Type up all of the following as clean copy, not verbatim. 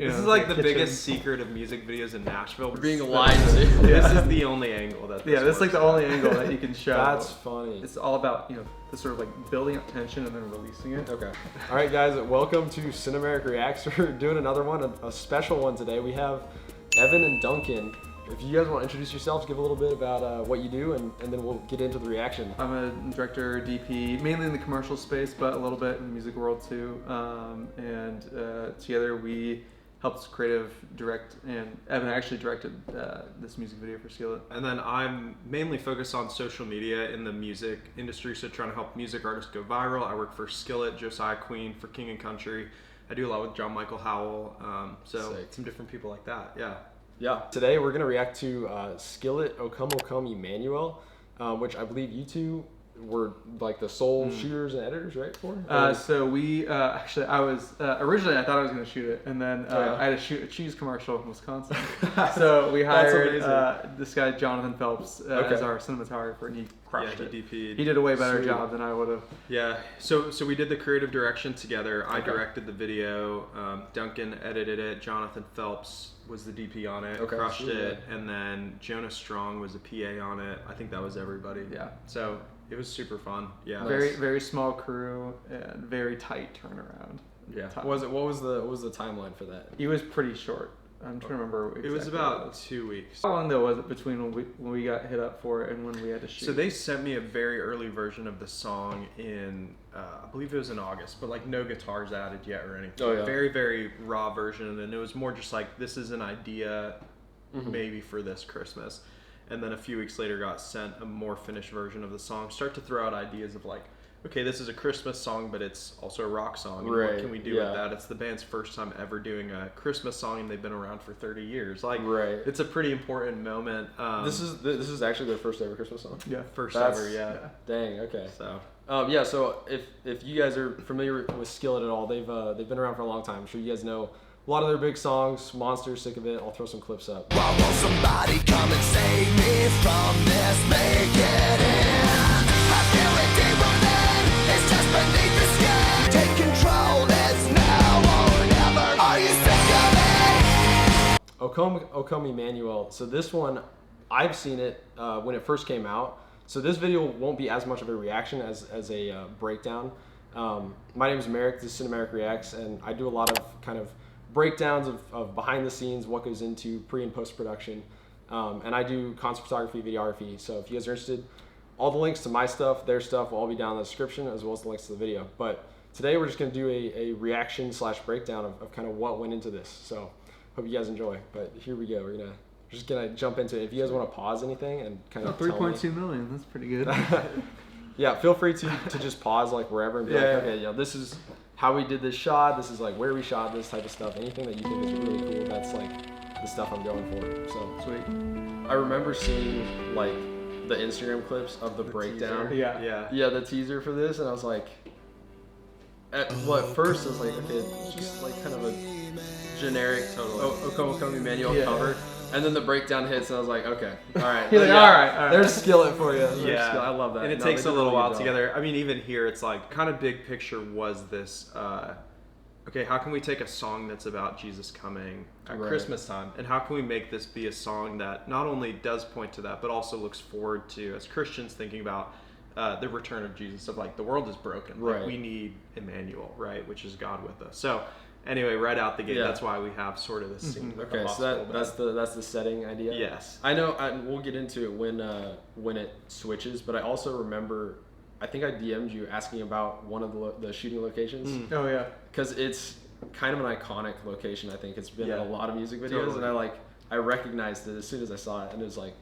This is like the biggest secret of music videos in Nashville. We're being lied to. This is the only angle that this is like the only angle that you can show. That's funny. It's all about, the sort of like building up tension and then releasing it. Okay. All right, guys, welcome to Cinemerrick Reacts. We're doing another one, a special one today. We have Evan and Duncan. If you guys want to introduce yourselves, give a little bit about what you do, and then we'll get into the reaction. I'm a director, DP, mainly in the commercial space, but a little bit in the music world too. Together we helped creative direct, and Evan actually directed this music video for Skillet. And then I'm mainly focused on social media in the music industry, so trying to help music artists go viral. I work for Skillet, Josiah Queen, for King and Country. I do a lot with John Michael Howell, Sick. Some different people like that, yeah. Yeah, today we're going to react to Skillet, O Come Emmanuel, which I believe you two were like the sole shooters and editors, right? So we actually, I was originally I thought I was going to shoot it, and then I had to shoot a cheese commercial in Wisconsin. So we hired this guy Jonathan Phelps as our cinematographer, and he crushed it. DP'd. He did a way better job than I would have. Yeah. So we did the creative direction together. I directed the video. Duncan edited it. Jonathan Phelps was the DP on it. Crushed it. And then Jonah Strong was a PA on it. I think that was everybody. Yeah. So it was super fun. Yeah. Very, very small crew and very tight turnaround. Yeah. What was the timeline for that? It was pretty short. I'm trying to remember exactly. It was about 2 weeks. How long though was it between when we got hit up for it and when we had to shoot? So they sent me a very early version of the song in, I believe it was in August, but like no guitars added yet or anything. Oh, yeah. Very, very raw version, and it was more just like, this is an idea maybe for this Christmas. And then a few weeks later got sent a more finished version of the song. Start to throw out ideas of like, okay, this is a Christmas song, but it's also a rock song. And what can we do with that? It's the band's first time ever doing a Christmas song, and they've been around for 30 years. Like, it's a pretty important moment. This is actually their first ever Christmas song. Yeah, first ever. Yeah. Dang. Okay. So. Yeah. So if you guys are familiar with Skillet at all, they've been around for a long time. I'm sure you guys know a lot of their big songs. Monster, Sick of It. I'll throw some clips up. Why won't somebody come and save me from this? Make it in. I feel it deeper than it's just beneath the skin. Take control, it's now or never. Are you sick of it? O Come Emmanuel. So this one, I've seen it when it first came out. So this video won't be as much of a reaction as a breakdown. My name is Merrick. This is Cinemerrick Reacts, and I do a lot of kind of breakdowns of behind the scenes, what goes into pre and post production, and I do concert photography, videography. So if you guys are interested, all the links to my stuff, their stuff will all be down in the description, as well as the links to the video. But today we're just going to do a reaction / breakdown of kind of what went into this. So hope you guys enjoy. But here we go. We're just gonna jump into it. If you guys want to pause anything and kind of 3.2 million. That's pretty good. Yeah, feel free to just pause like wherever and be like, okay, this is how we did this shot. This is like where we shot this type of stuff. Anything that you think is really cool, that's like the stuff I'm going for. So sweet. I remember seeing like the Instagram clips of the breakdown. Teaser. Yeah, the teaser for this, and I was like, at first I was like, okay, it's just like kind of a generic O Come Emmanuel cover. And then the breakdown hits, and I was like, okay, all right. You're like, all right. There's Skillet for you. Yeah, I love that. And it takes a little while together. I mean, even here, it's like kind of big picture was this, okay, how can we take a song that's about Jesus coming at Christmas time, and how can we make this be a song that not only does point to that, but also looks forward to, as Christians, thinking about the return of Jesus, of like, the world is broken. Like, we need Emmanuel, right, which is God with us. So anyway, right out the gate, that's why we have sort of this scene. Okay, so that's the setting idea. Yes, I know. We'll get into it when it switches. But I also remember, I think I DM'd you asking about one of the shooting locations. Oh yeah, because it's kind of an iconic location. I think it's been in a lot of music videos, and I recognized it as soon as I saw it, and it was like,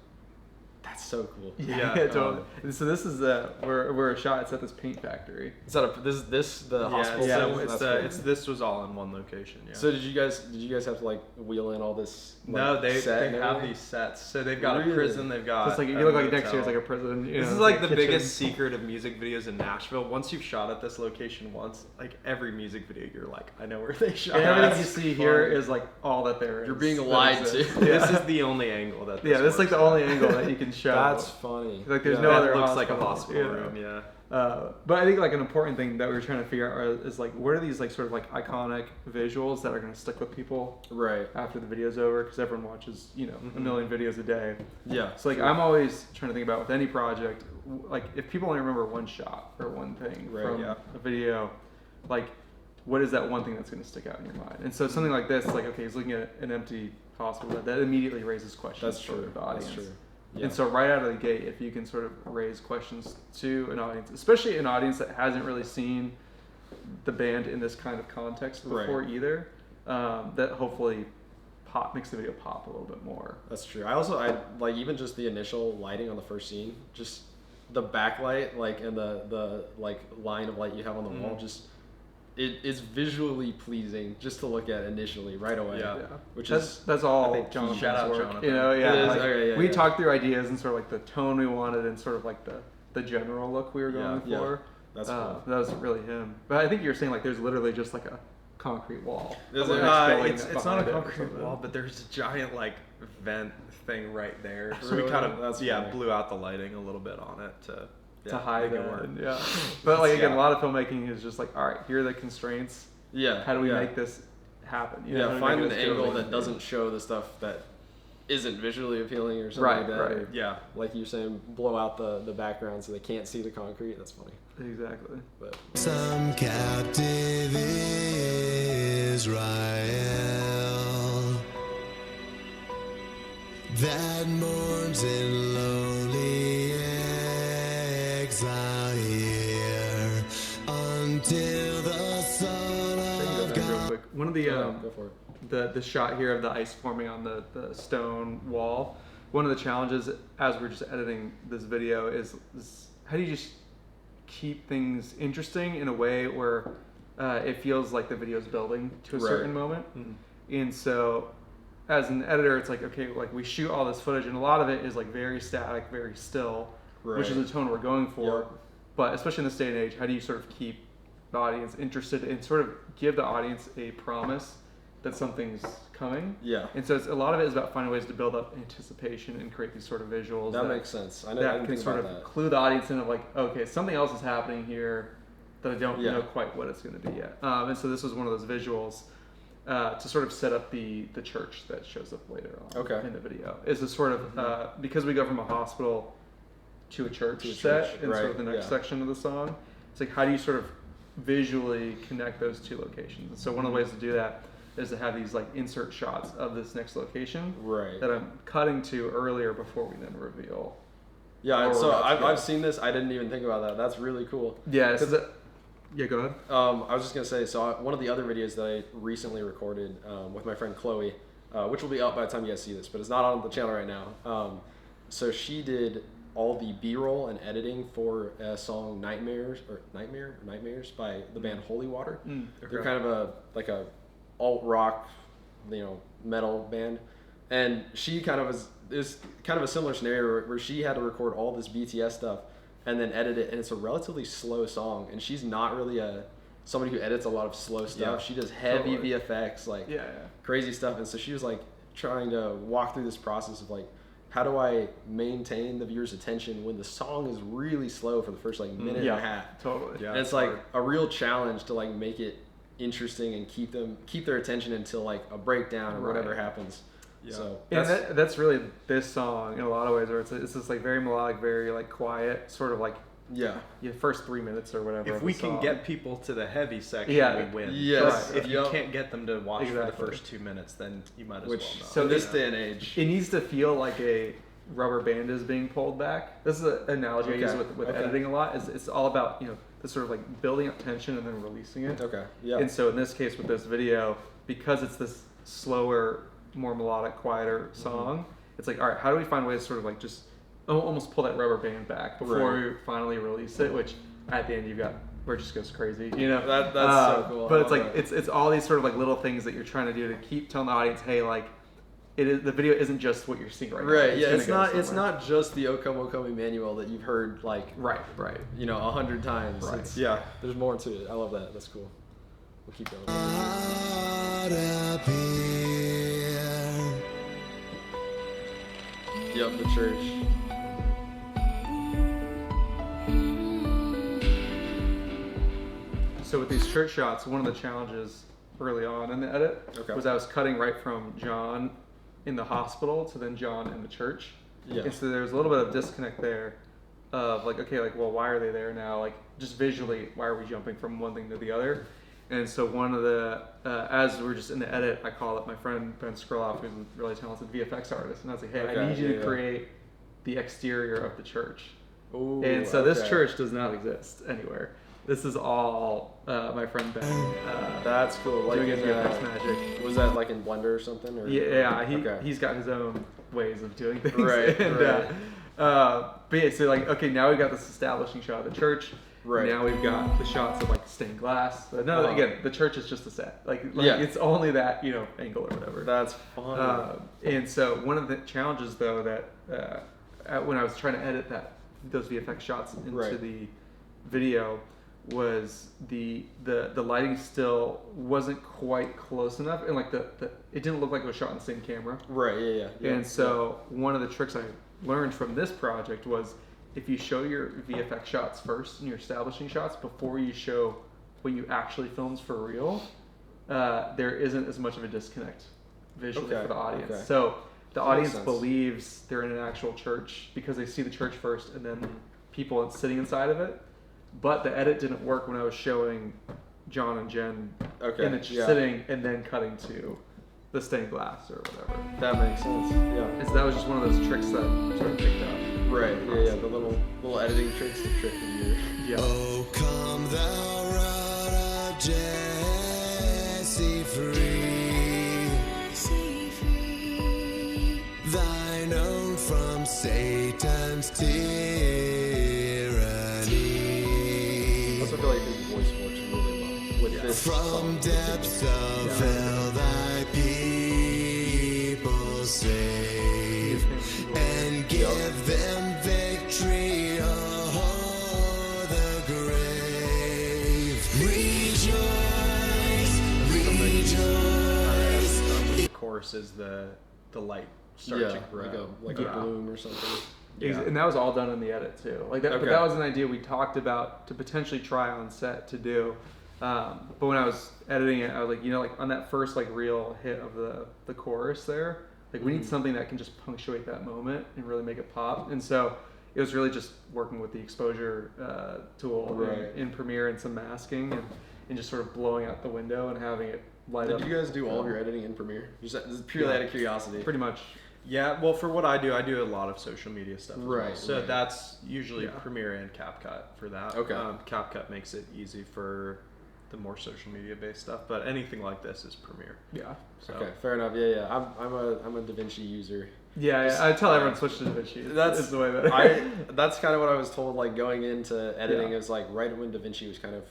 that's so cool. Yeah, totally. So this is where a shot. It's at this paint factory. Is that the hospital? Yeah, this was all in one location. Yeah. So did you guys have to like wheel in all this? Like, no, they have these sets. So they've got a prison. They've got. It's like you look like next year. It's like a prison. This is like the biggest secret of music videos in Nashville. Once you've shot at this location once, like every music video, you're like, I know where they shot. And everything you see here is like all that there is. You're being lied to. This is the only angle that. This is like the only angle that you can show. That's funny. Like there's no other. It looks like a hospital room. Yeah. But I think like an important thing that we were trying to figure out is like, what are these like sort of like iconic visuals that are going to stick with people right after the video's over? Because everyone watches, you know, a million videos a day. Yeah. So like, I'm always trying to think about with any project, like if people only remember one shot or one thing from a video, like what is that one thing that's going to stick out in your mind? And so something like this, like, okay, he's looking at an empty hospital, that immediately raises questions for the audience. That's true. Yeah. And so right out of the gate, if you can sort of raise questions to an audience, especially an audience that hasn't really seen the band in this kind of context before either, that hopefully makes the video pop a little bit more. That's true. I like even just the initial lighting on the first scene, just the backlight, like, and the like line of light you have on the wall, just it is visually pleasing just to look at initially right away. Yeah. Which that's all Jonathan's shout out work. Jonathan. You know, Like, we talked through ideas and sort of like the tone we wanted and sort of like the general look we were going for. Yeah. That's cool. That was really him. But I think you're saying like there's literally just like a concrete wall. It's not a concrete wall, but there's a giant like vent thing right there. So we kind of blew out the lighting a little bit on it to hide make it work. Yeah. But like again, a lot of filmmaking is just like, all right, here are the constraints. Yeah. How do we make this happen? You know, find an angle that doesn't show the stuff that isn't visually appealing or something like that. Right. Or, like you're saying, blow out the background so they can't see the concrete. That's funny. Exactly. But Some captive Israel that mourns in lonely exile here until the Son of Real God. quick. One of the go for it. the shot here of the ice forming on the stone wall. One of the challenges as we're just editing this video is how do you just keep things interesting in a way where it feels like the video is building to a certain moment. And so as an editor, it's like, okay, like we shoot all this footage and a lot of it is like very static, very still, which is the tone we're going for. But especially in this day and age, how do you sort of keep the audience interested and sort of give the audience a promise that something's coming? And so a lot of it is about finding ways to build up anticipation and create these sort of visuals. That makes sense. I know that can sort of clue the audience in of like, okay, something else is happening here that I don't know quite what it's going to be yet. And so this was one of those visuals to sort of set up the church that shows up later on in the video. Is a sort of, because we go from a hospital to a church set in sort of the next section of the song, it's like, how do you sort of visually connect those two locations? And so one of the ways to do that is to have these like insert shots of this next location that I'm cutting to earlier before we then reveal. So I've seen this. I didn't even think about that. That's really cool. Yeah, go ahead. I was just gonna say, so one of the other videos that I recently recorded with my friend Chloe, which will be up by the time you guys see this, but it's not on the channel right now. So she did all the B-roll and editing for a song Nightmares by the band Holy Water. They're kind of a alt rock, metal band, and she kind of is kind of a similar scenario where she had to record all this BTS stuff and then edit it, and it's a relatively slow song, and she's not really somebody who edits a lot of slow stuff. She does heavy VFX, like crazy stuff, and so she was like trying to walk through this process of like, how do I maintain the viewer's attention when the song is really slow for the first like minute and a half? And it's like a real challenge to like make it interesting and keep their attention until like a breakdown or whatever happens. So that's really this song in a lot of ways, where it's this like very melodic, very like quiet, sort of like first 3 minutes or whatever. If we can get people to the heavy section, we win. If you can't get them to watch for the first 2 minutes, then you might as well not. So this day and age, it needs to feel like a rubber band is being pulled back. This is an analogy I use with editing a lot. It's all about the sort of like building up tension and then releasing it. And so in this case with this video, because it's this slower, more melodic, quieter song, it's like, all right, how do we find ways to sort of like just almost pull that rubber band back before we finally release it, which at the end you've got where it just goes crazy, that's so cool. But it's like it's all these sort of like little things that you're trying to do to keep telling the audience, hey, like the video isn't just what you're seeing right now. It's not just the O Come Emmanuel that you've heard like 100 times. There's more to it. I love that. That's cool. We'll keep going. The church. So with these church shots, one of the challenges early on in the edit was I was cutting right from John in the hospital to then John in the church. Yeah. And so there's a little bit of disconnect there of like, okay, like, well, why are they there now? Like, just visually, why are we jumping from one thing to the other? And so one of the, as we're just in the edit, I call up my friend Ben Skillet, who's a really talented VFX artist, and I was like, hey, I need you to create the exterior of the church. Ooh, and so this church does not exist anywhere. This is all my friend Ben. That's cool. Like doing his VFX magic. Was that like in Blender or something? Or? He's got his own ways of doing things. Right, and, right. But yeah, so like, okay, now we've got this establishing shot of the church. Right. Now we've got the shots of like stained glass. Again, the church is just a set. Like it's only that, angle or whatever. That's fun. And so one of the challenges though that when I was trying to edit those VFX shots into the video was the lighting still wasn't quite close enough, and like it didn't look like it was shot on the same camera. Right. Yeah. And so one of the tricks I learned from this project was if you show your VFX shots first and your establishing shots before you show what you actually filmed for real, there isn't as much of a disconnect visually for the audience. Okay. So the audience believes they're in an actual church because they see the church first and then people sitting inside of it. But the edit didn't work when I was showing John and Jen in the sitting and then cutting to the stained glass or whatever. That makes sense. Yeah. And so that was just one of those tricks that sort of picked up. Right. Yeah. The little editing tricks to trick you. Yeah. Oh, come thou round of Jesse free, thine own from Satan's tyranny. I also feel like his voice works really well with this From song. depths of hell thy people save, and give them victory o'er the grave. Rejoice. The chorus is the light starts to grow. like a bloom or something. Yeah. And that was all done in the edit too. Like that, but that was an idea we talked about to potentially try on set to do. But when I was editing it, I was like, like on that first like real hit of the chorus there, like we need something that can just punctuate that moment and really make it pop. And so it was really just working with the exposure tool in Premiere and some masking and just sort of blowing out the window and having it light up. Did you guys do all of your editing in Premiere? Just purely out of curiosity. Pretty much. Yeah, well, for what I do a lot of social media stuff as well. Right, So that's usually Premiere and CapCut for that. Okay. CapCut makes it easy for the more social media based stuff, but anything like this is Premiere. Yeah. So. Okay, fair enough. Yeah. I'm a DaVinci user. Yeah, I tell everyone switch to DaVinci. That's the way that that's kind of what I was told. Like going into editing, Yeah. is like right when DaVinci was kind of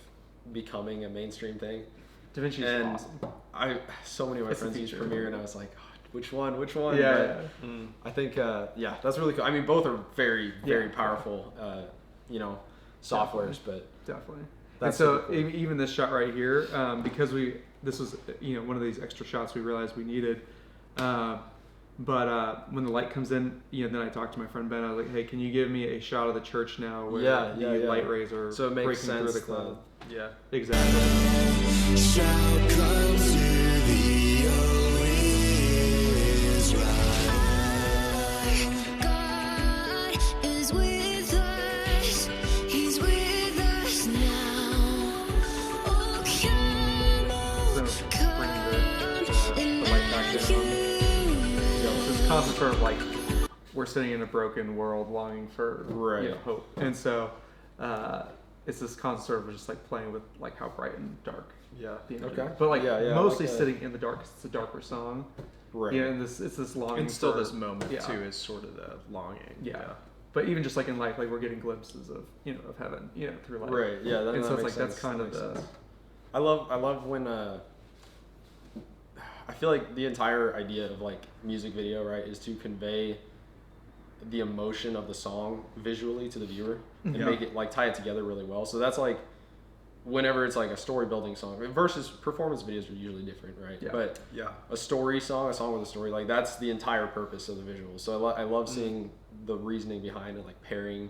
becoming a mainstream thing. DaVinci is awesome. So many of my It's the friends use future. Premiere, and I was like, God, which one? Yeah. But I think that's really cool. I mean, both are very powerful, softwares, but Definitely. That's and so super cool. even this shot right here, because this was one of these extra shots we realized we needed. But when the light comes in, then I talked to my friend Ben. I was like, "Hey, can you give me a shot of the church now where the light rays are so it makes breaking sense through the cloud?" Yeah. Exactly. Shall come to thee, O Israel. God is with us. He's with us now. Oh, come, Bring the light back down. So it's constant sort of like we're sitting in a broken world, longing for hope, and so it's this constant sort of just like playing with like how bright and dark. Yeah. The image Okay. is. But like Yeah, mostly like sitting in the dark. 'Cause it's a darker song. right. Yeah, and it's this longing. And still for, this moment too is sort of the longing. Yeah. But even just like in life, like we're getting glimpses of of heaven, through life. Right. Yeah. That, And that so it's makes like that's sense. kind That of makes the. sense. I love when I feel like the entire idea of like music video, right, is to convey the emotion of the song visually to the viewer and make it like tie it together really well. So that's like whenever it's like a story building song versus performance videos are usually different, right? Yeah. But a story song, a song with a story, like that's the entire purpose of the visuals. So I love seeing the reasoning behind it, like pairing,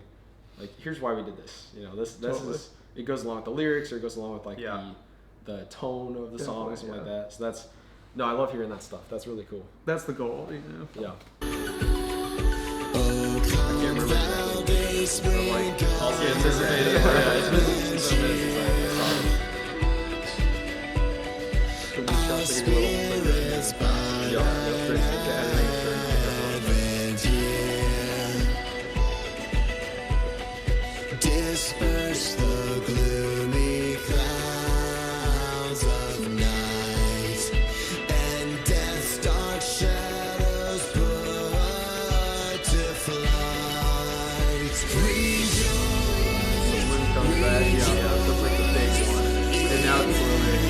like here's why we did this. This Totally. is it goes along with the lyrics or it goes along with like Yeah. the tone of the song or something like yeah. that. So that's no, I love hearing that stuff. That's really cool. That's the goal, you know. Yeah. I can't remember exactly. I'm like also anticipating. Yeah, it's been so minutes since I saw it. So these shots are gonna be a little quicker. Disperse the gloomy clouds of night, and death's dark shadows put to flight. Rejoice, Wind comes back, yeah, that's like the big one. And now it's moving.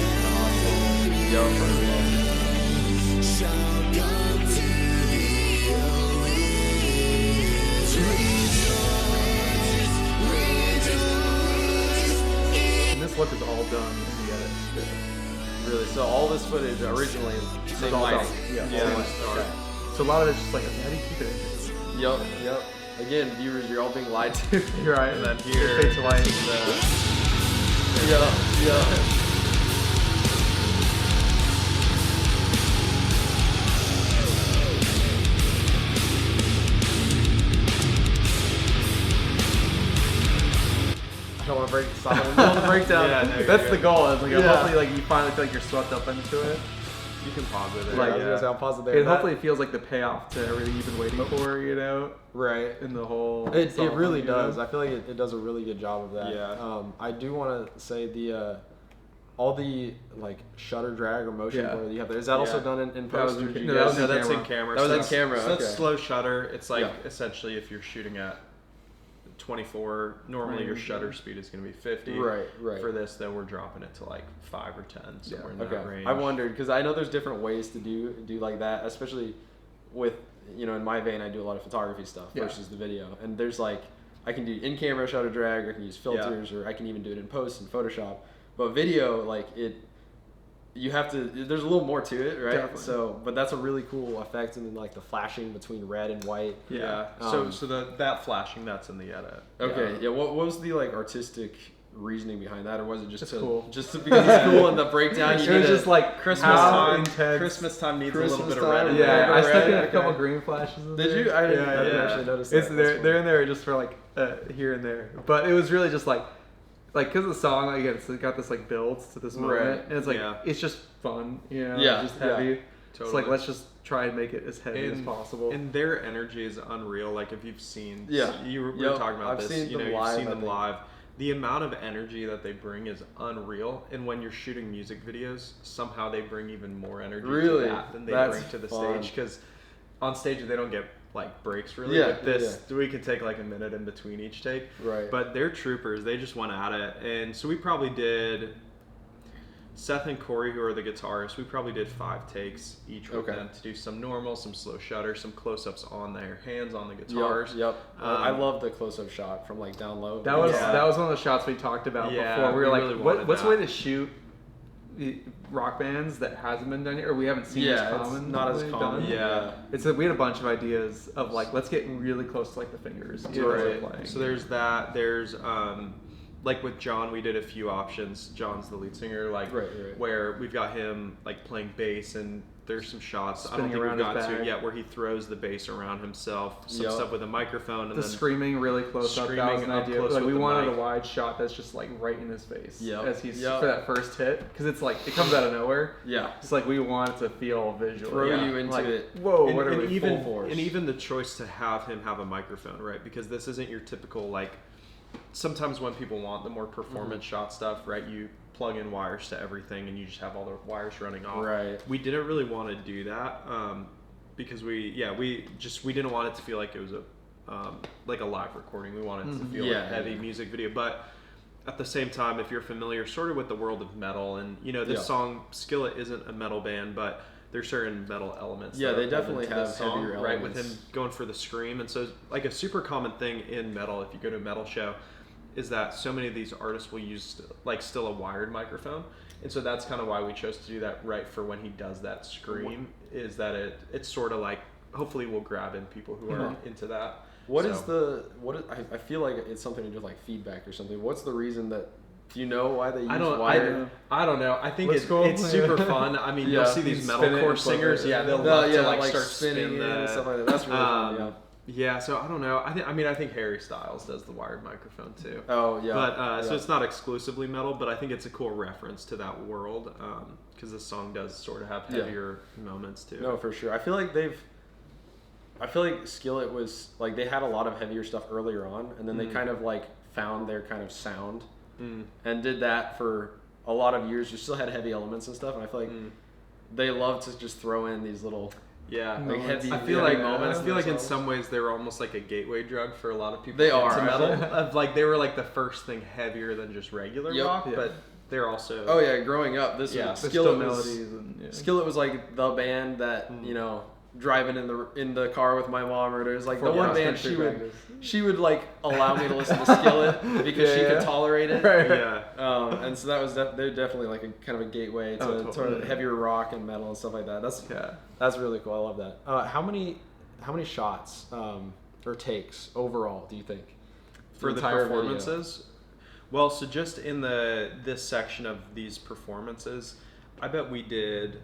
shall come to thee, O ears. Rejoice, rejoice. And this look is all done in the edit. Really. So all this footage originally, same all lighting. done. Yeah, Yeah. all done. Okay. So a lot of it's just like, how do you keep it in? Yep. Again, viewers, you're all being lied to. You're right. And then here, Fade to light. Yeah. I don't want to stop in the middle of the breakdown. Yeah, no, you're That's good. the goal. Is like Yeah. hopefully like you finally feel like you're swept up into it. You can pause it. Like, I was gonna say, I'll pause it there. And That- hopefully it feels like the payoff to everything you've been waiting for, you know, right. in the whole. It song, really you know? does. I feel like it does a really good job of that. Yeah. I do want to say all the like shutter drag or motion Yeah. blur that you have there. Is that also Yeah. done in That was post? in- or did you no, guys- that was that's camera. in camera. That was So in that's- camera, So that's okay. slow shutter. It's like Yeah. essentially if you're shooting at 24, normally your shutter speed is going to be 50. Right. For this, though, we're dropping it to like 5 or 10, somewhere in Okay. that range. I wondered because I know there's different ways to do like that, especially with in my vein, I do a lot of photography stuff Yeah. versus the video, and there's like I can do in-camera shutter drag, or I can use filters, or I can even do it in post in Photoshop. But video, like you have to. There's a little more to it, right? Definitely. So, but that's a really cool effect, and then like the flashing between red and white. Yeah. Um, So that flashing, that's in the edit. Okay. Yeah. What was the like artistic reasoning behind that, or was it just It's cool. Just because it's cool and the breakdown? It You was need just to, like Christmas how time. intense. Christmas time needs a Christmas little bit of red time, in yeah. there. I stuck in Red, a couple okay. green flashes. In Did there. you? I didn't yeah. actually notice It's that. they're in there just for like here and there, but it was really just like because the song like it's got this like builds to this moment, Right. and it's like Yeah. it's just fun, you know, Yeah, just yeah. heavy. It's Totally. like let's just try and make it as heavy as And- possible. And their energy is unreal. Like if you've seen, Yeah. we were Yep. talking about I've this. seen You know, them you've live, seen I them think. live. The amount of energy that they bring is unreal. And when you're shooting music videos, somehow they bring even more energy Really? to that than they That's bring to the fun. stage. Because on stage they don't get like breaks really. Yeah, With this, we can take like a minute in between each take. Right. But they're troopers. They just went at it. And so we probably did. Seth and Corey, who are the guitarists, we probably did 5 takes each with Okay. them to do some normal, some slow shutter, some close-ups on their hands on the guitars. Yep. I Um, love the close-up shot from like down low. that was Yeah. that was one of the shots we talked about Yeah, before. We were we like, really wanted what's that. the way to shoot rock bands that hasn't been done yet, or we haven't seen as it's common. not as common. Done? Yeah. It's we had a bunch of ideas of like let's get really close to like the fingers. You know, as we're playing. So there's that. There's like with John, we did a few options. John's the lead singer, like Right. where we've got him like playing bass, and there's some shots I don't Spinning think around we've his got to bag. yet where he throws the bass around himself. Some Yep. stuff with a microphone, and the then screaming really close up. That was Screaming an up idea. close Like with we the wanted mic. a wide shot that's just like right in his face Yep. as he's Yep. for that first hit because it's like it comes out of nowhere. Yeah. It's like we want it to feel visual. Throw Yeah. you into Like, it. Whoa, and, what are and we even full force? and even the choice to have him have a microphone, right? Because this isn't your typical like. Sometimes when people want the more performance shot stuff, right? You plug in wires to everything, and you just have all the wires running off. Right. We didn't really want to do that because we didn't want it to feel like it was a like a live recording. We wanted it to feel Yeah, like a heavy yeah. music video, but. At the same time, if you're familiar sort of with the world of metal, and this Yeah. song Skillet isn't a metal band, but there's certain metal elements. Yeah, that they are pulled definitely into this have heavier right? With him elements. going for the scream, and so like a super common thing in metal, if you go to a metal show, is that so many of these artists will use like still a wired microphone, and so that's kind of why we chose to do that right for when he does that scream. Is that it's sort of like hopefully will grab in people who are into that. What is I feel like it's something to do with like feedback or something. What's the reason that Do you know why they use I don't know. I think Looks cool. it's super fun. I mean, Yeah. you'll see these You spin it metalcore and flip singers. it. Yeah, they'll love to like start spinning spinning and stuff like that. That's really fun. Yeah. Yeah, so I don't know. I think Harry Styles does the wired microphone too. Oh yeah. But so yeah. it's not exclusively metal, but I think it's a cool reference to that world because the song does sort of have heavier moments too. No, for sure. I feel like Skillet was like they had a lot of heavier stuff earlier on, and then they kind of like found their kind of sound and did that for a lot of years. You still had heavy elements and stuff, and I feel like they love to just throw in these little like heavy. I feel heavy like moments. I feel like in some ways they were almost like a gateway drug for a lot of people. They are, into metal. actually. Of like they were like the first thing heavier than just regular rock, Yeah. but they're also. Oh yeah, growing up, this Yeah. was, There's Skillet still was melodies and Skillet was like the band that you know driving in the car with my mom, or it was like the one band she would like allow me to listen to Skillet because she could tolerate it. Right. Yeah. And so that was they're definitely like a kind of a gateway to totally. sort of heavier rock and metal and stuff like that. That's really cool. I love that. How many shots or takes overall do you think For the entire video? performances? Well, so just in this section of these performances, I bet we did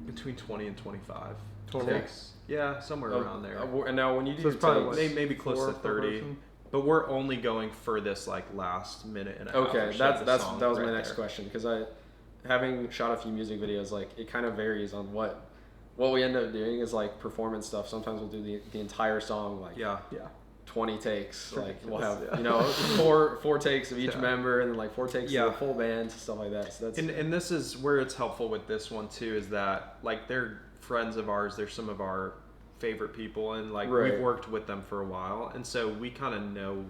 between 20 and 25 Total? takes. Yeah, somewhere around there. And now when you do So it's probably takes, Maybe close to 30. But we're only going for this like last minute and a half. okay, or so of the that song was right my next there. question, because having shot a few music videos, like it kind of varies on what we end up doing is like performance stuff. Sometimes we'll do the entire song like Yeah. 20 takes. Like we'll have Yeah. four takes of each Yeah. member, and then like 4 takes Yeah. of the full band, stuff like that. So that's And this is where it's helpful with this one too, is that like they're friends of ours. They're some of our favorite people, and like Right. we've worked with them for a while, and so we kind of know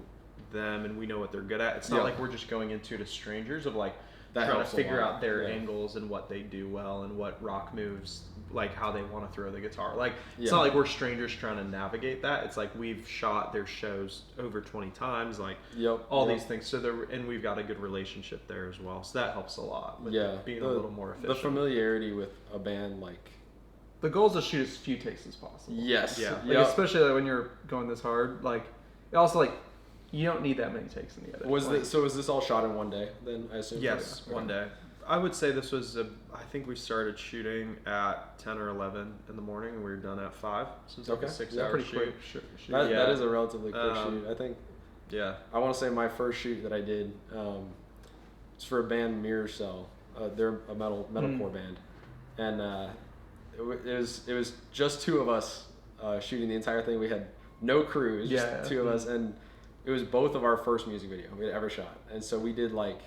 them and we know what they're good at. It's not Yeah. like we're just going into it as strangers of like That trying to helps a figure lot. out their Yeah. angles and what they do well and what rock moves, like how they want to throw the guitar. Like it's Yeah. not like we're strangers trying to navigate that. It's like we've shot their shows over 20 times, like all these things. So and we've got a good relationship there as well. So that helps a lot with being a little more efficient. The familiarity with a band, like The goal is to shoot as few takes as possible. yes, Yeah. Like, especially like, when you're going this hard. Like, also like you don't need that many takes in the edit. Was like, this all shot in one day? Then I assume. Yes, Okay. one day. I would say this was I think we started shooting at 10 or 11 in the morning and we were done at 5. So it was like a 6-hour pretty shoot. quick. Shoot. That Yeah. is a relatively quick Um, shoot. I think Yeah. I want to say my first shoot that I did was for a band Mirror Cell. They're a metalcore band, and it was just 2 of us shooting the entire thing. We had no crew. It was just 2 of us, and it was both of our first music video we had ever shot. And so we did like,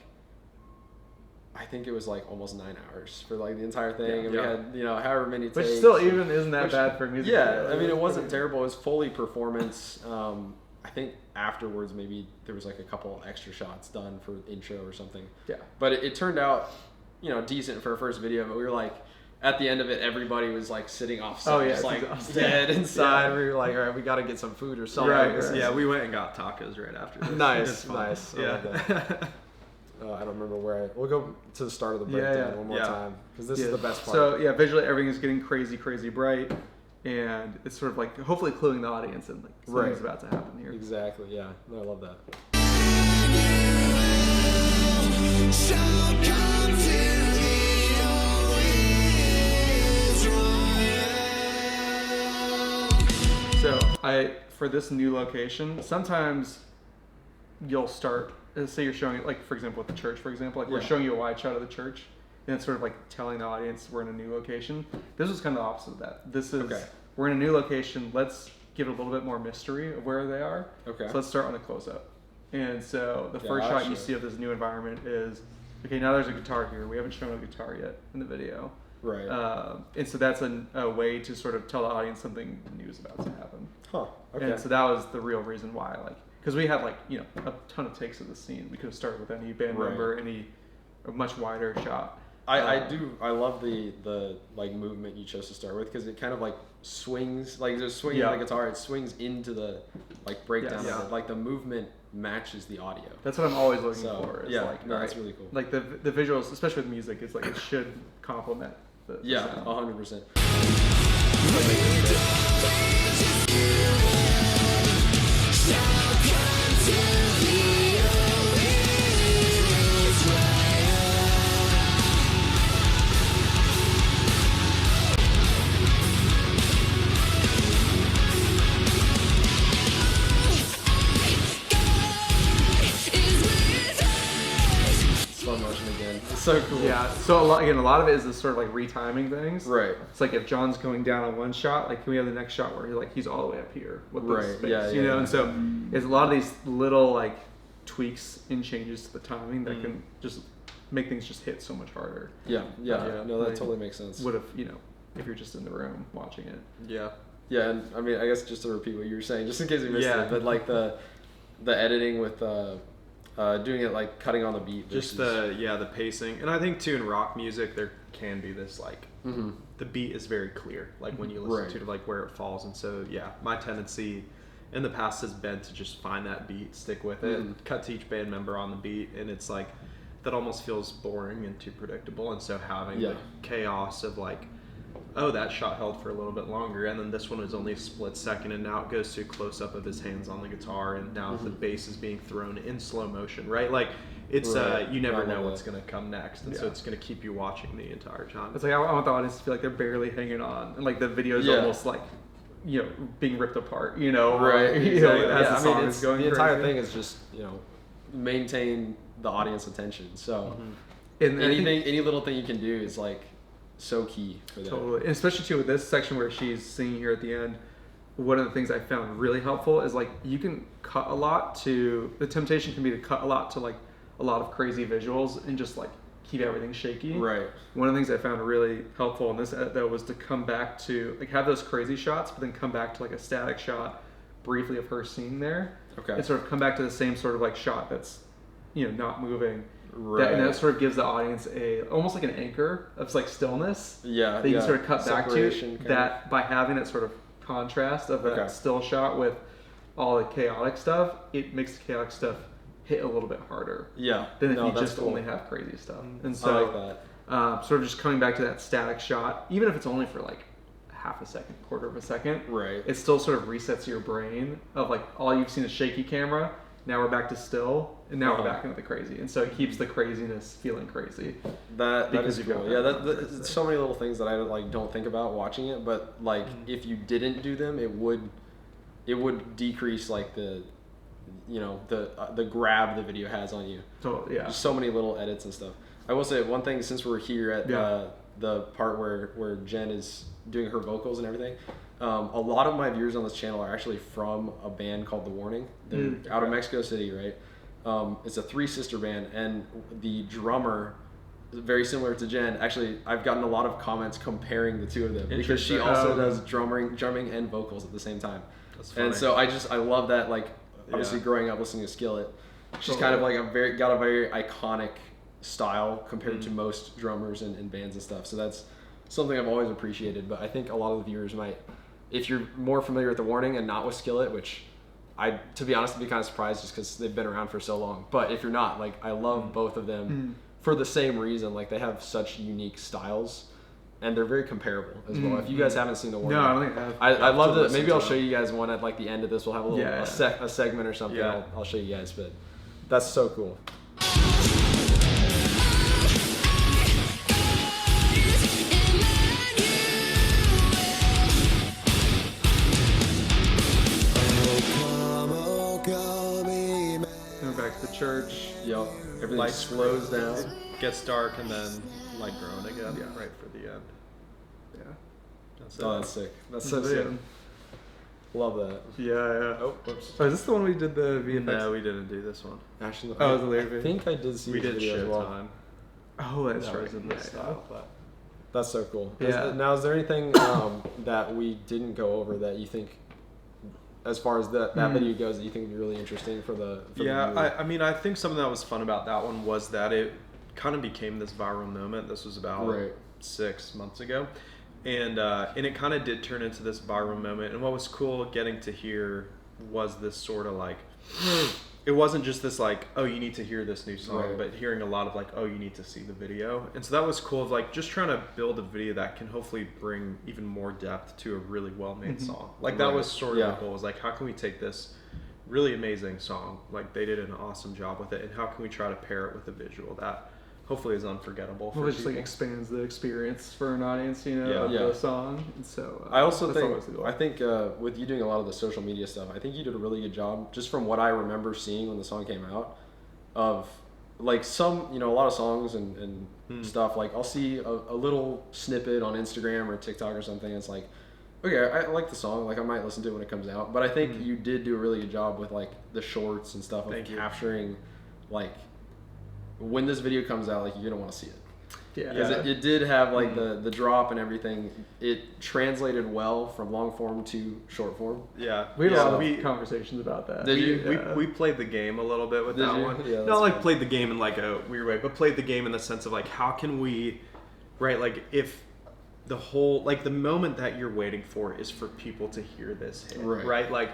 I think it was like almost 9 hours for like the entire thing, and we had however many takes. Which still even isn't that bad for a music video. I mean, it wasn't terrible. It was fully performance. I think afterwards maybe there was like a couple extra shots done for intro or something. Yeah. But it turned out, decent for a first video. But we were like, at the end of it, everybody was like sitting off set, just like dead inside. Yeah. We were like, all right, we got to get some food or something. Right. Yeah, we went and got tacos right after this. Nice. I love that. I don't remember where we'll go to the start of the breakdown one more time, because this is the best part. So visually everything is getting crazy bright, and it's sort of like hopefully cluing the audience in like something's about to happen here. Exactly. Yeah. No, I love that. Shall come to thee, O Israel. So for this new location, sometimes you'll start, say you're showing it, like for example with the church, like we're showing you a wide shot of the church, and it's sort of like telling the audience we're in a new location. This was kind of the opposite of that. This is we're in a new location. Let's give it a little bit more mystery of where they are. Okay. So let's start on the close up. And so the first shot you see of this new environment is, okay, now there's a guitar here. We haven't shown a guitar yet in the video. Right. And so that's a way to sort of tell the audience something new is about to happen. Huh. Okay. And so that was the real reason why, like, because we had like a ton of takes of the scene. We could have started with any band member, a much wider shot. I love the like movement you chose to start with, because it kind of like swings, like there's swinging the guitar, it swings into the like breakdown of it. Like the movement matches the audio. That's what I'm always looking for. Is like, that's really cool. Like the visuals, especially with music, it's like it should complement the sound. 100%. so cool. Yeah. So a lot of it is this sort of like retiming things. Right. It's like if John's going down on one shot, like can we have the next shot where he's all the way up here with this Right. space, Yeah, you yeah, know? yeah. And so it's a lot of these little like tweaks and changes to the timing that can just make things just hit so much harder. Yeah. No, that like, totally makes sense. Would have, if you're just in the room watching it. Yeah. Yeah, and I mean, I guess just to repeat what you were saying, just in case you missed Yeah. it, but like the editing with doing it like cutting on the beat. Just versus- the pacing. And I think too in rock music there can be this like the beat is very clear, like when you listen Right. to like where it falls. And so my tendency in the past has been to just find that beat, stick with it, cut to each band member on the beat, and it's like that almost feels boring and too predictable. And so having the chaos of like, oh, that shot held for a little bit longer, and then this one was only a split second, and now it goes to a close up of his hands on the guitar, and now the bass is being thrown in slow motion, right? Like it's you never know what's gonna come next, and so it's gonna keep you watching the entire time. It's like I want the audience to feel like they're barely hanging on, and like the video is almost like being ripped apart, right? As Exactly. the song is going the entire crazy. thing is just maintain the audience attention. So And I think- any little thing you can do is like so key for that. Totally, and especially too with this section where she's singing here at the end. One of the things I found really helpful is like you can cut a lot to the temptation can be to cut a lot to like a lot of crazy visuals and just like keep everything shaky. Right. One of the things I found really helpful in this though was to come back to like have those crazy shots, but then come back to like a static shot briefly of her singing there. Okay. And sort of come back to the same sort of like shot that's not moving. Right. And that sort of gives the audience almost like an anchor of like stillness. Yeah. That you can sort of cut back to Separation, kind that by having that sort of contrast of that still shot with all the chaotic stuff. It makes the chaotic stuff hit a little bit harder Yeah. than if you that's just cool. only have crazy stuff. And I so like that. sort of just coming back to that static shot, even if it's only for like half a second, quarter of a second, Right. it still sort of resets your brain of like all you've seen is shaky camera. Now we're back to still, and now we're back into the crazy, and so it keeps the craziness feeling crazy. That Because is you've got cool. that Yeah, contrast there. so many little things that I like don't think about watching it, but like if you didn't do them, it would decrease like the grab the video has on you. Totally, yeah. Just so many little edits and stuff. I will say one thing since we're here at the part where Jen is doing her vocals and everything. A lot of my viewers on this channel are actually from a band called The Warning. They're out of Mexico City, right? It's a 3-sister band, and the drummer, very similar to Jen. Actually, I've gotten a lot of comments comparing the two of them because she also does drumming and vocals at the same time. That's funny. And so I love that. Like obviously, growing up listening to Skillet, she's kind of like got a very iconic style compared to most drummers and bands and stuff. So that's something I've always appreciated. But I think a lot of the viewers might, if you're more familiar with The Warning and not with Skillet, which to be honest, I'd be kind of surprised just because they've been around for so long. But if you're not, like, I love both of them for the same reason. Like, they have such unique styles, and they're very comparable as well. If you guys haven't seen The Warning, No, I don't think I have. I love that. listen Maybe to I'll them. show you guys one at like the end of this. We'll have a little a segment or something. Yeah. I'll show you guys, but that's so cool. Come O Come Emmanuel. Going back to the church. Yep. Everything Light slows down. Gets dark and then light growing again. Yeah. Right for the end. Yeah. That's it. Oh, that's sick. That's so sick. Love that. Yeah, yeah. Oh, whoops. Oh, is this the one we did the VFX? No, we didn't do this one. Actually, Oh, it was a later I video. think I did see We this did video as well. Showtime. Oh, that's That right. was in this style, but That's so cool. Yeah. Now, is there anything that we didn't go over that you think, as far as that video goes, that you think would be really interesting for the viewer? I mean, I think something that was fun about that one was that it kind of became this viral moment. This was about 6 months ago, and it kind of did turn into this viral moment. And what was cool getting to hear was this sort of like, it wasn't just this like, oh, you need to hear this new song, but hearing a lot of like, oh, you need to see the video. And so that was cool of like just trying to build a video that can hopefully bring even more depth to a really well-made song. Like that was sort of the goal, was like, how can we take this really amazing song, like they did an awesome job with it, and how can we try to pair it with a visual that hopefully is unforgettable for Well, it just like people. expands the experience for an audience, of Yeah. the song. And so I also that's always the think, goal. I think with you doing a lot of the social media stuff, I think you did a really good job, just from what I remember seeing when the song came out, of like some, a lot of songs and stuff, like I'll see a little snippet on Instagram or TikTok or something. It's like, okay, I like the song, like I might listen to it when it comes out. But I think you did do a really good job with like the shorts and stuff of capturing, like when this video comes out, like you're gonna want to see it. Yeah. Because it did have like the drop and everything. It translated well from long form to short form. Yeah. We had a lot of conversations about that. Did you? We played the game a little bit with Did that you? one. Yeah, Not like fun. played the game in like a weird way, but played the game in the sense of like how can we, right? Like if the whole like the moment that you're waiting for is for people to hear this hit, right? Like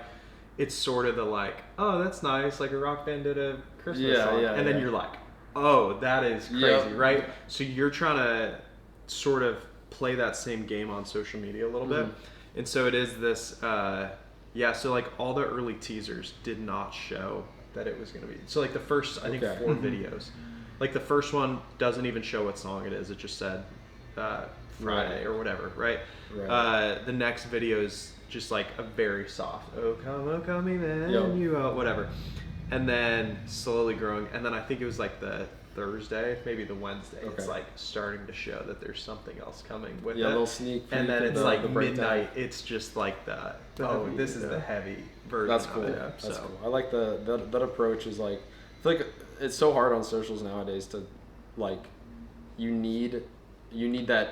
it's sort of the like, oh, that's nice, like a rock band did a Christmas song, and then you're like, oh, that is crazy, right? So you're trying to sort of play that same game on social media a little bit. And so it is this, so like all the early teasers did not show that it was going to be. So like the first, I think 4 videos, like the first one doesn't even show what song it is. It just said Friday or whatever, right? The next video is just like a very soft, O come Emmanuel, whatever. And then slowly growing, and then I think it was like the Thursday, maybe the Wednesday. It's like starting to show that there's something else coming with it. A little sneak peek. And then it's the like breakdown. midnight. It's just like this is the heavy version. That's cool. Of it. That's cool. I like that approach. Is like, I feel like it's so hard on socials nowadays to, like, you need that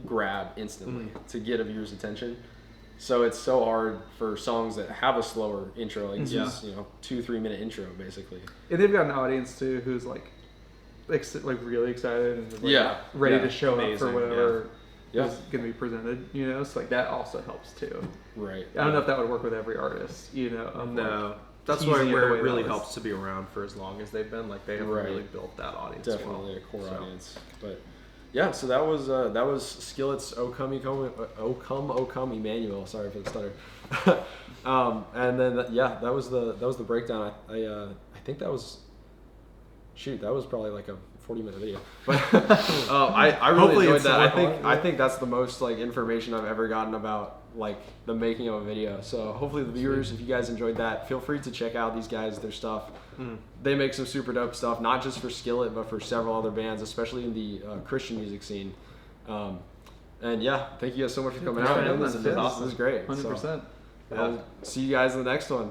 grab instantly to get a viewer's attention. So it's so hard for songs that have a slower intro, like this is 2-3 minute intro basically. And they've got an audience too who's like really excited and just, like, ready to show up for whatever is going to be presented. So like that also helps too. Right. I don't know if that would work with every artist. No. That's why where it really helps to be around for as long as they've been. Like they have really built that audience. Definitely a core audience, but. Yeah, so that was Skillet's O Come O Come Emmanuel. Sorry for the stutter. And then that was the breakdown. I think that was probably like a 40-minute video. But I really enjoyed that. I think that's the most like information I've ever gotten about like the making of a video. So hopefully the viewers, if you guys enjoyed that, feel free to check out these guys, their stuff. They make some super dope stuff, not just for Skillet, but for several other bands, especially in the Christian music scene. And thank you guys so much for coming out. This is great. 100%. So, I'll see you guys in the next one.